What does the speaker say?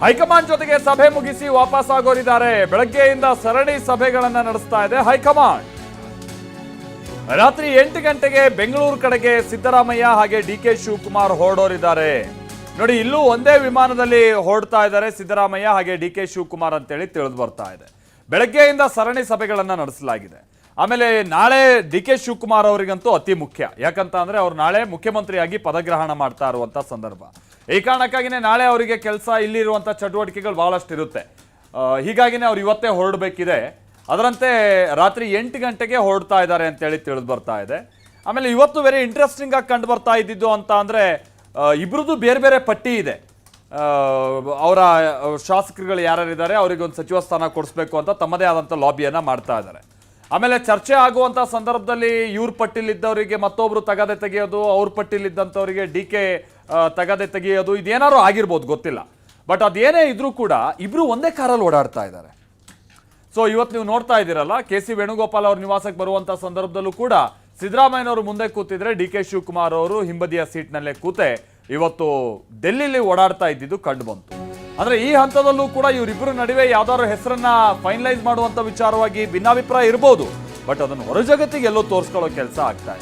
High command ಜೊತೆಗೆ ಸಭೆ ಮುಗಿಸಿ ವಾಪಸ್ ಆಗೋರಿದ್ದಾರೆ. ಬೆಳಗ್ಗೆಯಿಂದ ಸರಣಿ ಸಭೆಗಳನ್ನ ನಡೆಸ್ತಾ ಇದೆ ಹೈಕಮಾಂಡ್. ರಾತ್ರಿ 8 ಗಂಟೆಗೆ ಬೆಂಗಳೂರು ಕಡೆಗೆ ಸಿದ್ದರಾಮಯ್ಯ ಹಾಗೆ ಡಿಕೆ ಶಿವಕುಮಾರ್ ಹೊರಡೋರಿದ್ದಾರೆ. ನೋಡಿ, ಇಲ್ಲೂ ಒಂದೇ ವಿಮಾನದಲ್ಲಿ ಹೊರಡ್ತಾ ಇದ್ದಾರೆ ಸಿದ್ದರಾಮಯ್ಯ ಹಾಗೆ ಡಿಕೆ ಶಿವಕುಮಾರ್ ಅಂತೇಳಿ ತಿಳಿದು ಬರ್ತಾ ಇದೆ. ಬೆಳಗ್ಗೆಯಿಂದ ಸರಣಿ ಸಭೆಗಳನ್ನ ನಡೆಸಲಾಗಿದೆ. ಆಮೇಲೆ ನಾಳೆ ಡಿಕೆ ಶಿವಕುಮಾರ್ ಅವರಿಗಂತೂ ಅತಿ ಮುಖ್ಯ. ಯಾಕಂತ ಅಂದ್ರೆ ಅವ್ರು ನಾಳೆ ಮುಖ್ಯಮಂತ್ರಿಯಾಗಿ ಪದಗ್ರಹಣ ಮಾಡ್ತಾ ಇರುವಂತ ಸಂದರ್ಭ. ಈ ಕಾರಣಕ್ಕಾಗಿನೇ ನಾಳೆ ಅವರಿಗೆ ಕೆಲಸ, ಇಲ್ಲಿರುವಂತ ಚಟುವಟಿಕೆಗಳು ಬಹಳಷ್ಟು ಇರುತ್ತೆ. ಹೀಗಾಗಿನೇ ಅವ್ರು ಇವತ್ತೇ ಹೊರಡಬೇಕಿದೆ. ಅದರಂತೆ ರಾತ್ರಿ 8 ಗಂಟೆಗೆ ಹೊರಡ್ತಾ ಇದ್ದಾರೆ ಅಂತೇಳಿ ತಿಳಿದು ಬರ್ತಾ ಇದೆ. ಆಮೇಲೆ ಇವತ್ತು ವೆರಿ ಇಂಟ್ರೆಸ್ಟಿಂಗ್ ಆಗಿ ಕಂಡು ಬರ್ತಾ ಇದ್ದಿದ್ದು ಅಂತ ಅಂದ್ರೆ ಇಬ್ರದ್ದು ಬೇರೆ ಬೇರೆ ಪಟ್ಟಿ ಇದೆ. ಅವರ ಶಾಸಕರುಗಳು ಯಾರ್ಯಾರಿದ್ದಾರೆ ಅವರಿಗೆ ಒಂದು ಸಚಿವ ಸ್ಥಾನ ಕೊಡಿಸ್ಬೇಕು ಅಂತ ತಮ್ಮದೇ ಆದಂಥ ಲಾಬಿಯನ್ನ ಮಾಡ್ತಾ ಇದ್ದಾರೆ. ಆಮೇಲೆ ಚರ್ಚೆ ಆಗುವಂಥ ಸಂದರ್ಭದಲ್ಲಿ ಇವ್ರ ಪಟ್ಟಿಲಿದ್ದವರಿಗೆ ಮತ್ತೊಬ್ರು ತಗದೆ ತೆಗೆಯೋದು, ಅವ್ರ ಪಟ್ಟಿಲಿದ್ದಂಥವರಿಗೆ ಡಿಕೆ ತಗದೆ ತೆಗೆಯೋದು, ಇದೇನಾದ್ರು ಆಗಿರ್ಬೋದು, ಗೊತ್ತಿಲ್ಲ. ಬಟ್ ಅದೇನೇ ಇದ್ರೂ ಕೂಡ ಇಬ್ರು ಒಂದೇ ಕಾರಲ್ಲಿ ಓಡಾಡ್ತಾ ಇದ್ದಾರೆ. ಸೊ ಇವತ್ತು ನೀವು ನೋಡ್ತಾ ಇದ್ದೀರಲ್ಲ, KC ವೇಣುಗೋಪಾಲ್ ಅವ್ರ ನಿವಾಸಕ್ಕೆ ಬರುವಂಥ ಸಂದರ್ಭದಲ್ಲೂ ಕೂಡ ಸಿದ್ದರಾಮಯ್ಯನವರು ಮುಂದೆ ಕೂತಿದ್ರೆ ಡಿಕೆ ಶಿವಕುಮಾರ್ ಅವರು ಹಿಂಬದಿಯ ಸೀಟ್ನಲ್ಲೇ ಕೂತೆ ಇವತ್ತು ಡೆಲ್ಲಿಲಿ ಓಡಾಡ್ತಾ ಇದ್ದಿದ್ದು ಕಂಡು ಬಂತು. ಅಂದ್ರೆ ಈ ಹಂತದಲ್ಲೂ ಕೂಡ ಇವರಿಬ್ಬರ ನಡುವೆ ಯಾವ್ದಾದ್ರು ಹೆಸರನ್ನ ಫೈನಲೈಸ್ ಮಾಡುವಂತ ವಿಚಾರವಾಗಿ ಭಿನ್ನಾಭಿಪ್ರಾಯ ಇರಬಹುದು. ಬಟ್ ಅದನ್ನು ಹೊರ ಜಗತ್ತಿಗೆ ಎಲ್ಲೋ ತೋರಿಸ್ಕೊಳ್ಳೋ ಕೆಲಸ ಆಗ್ತಾ ಇದೆ.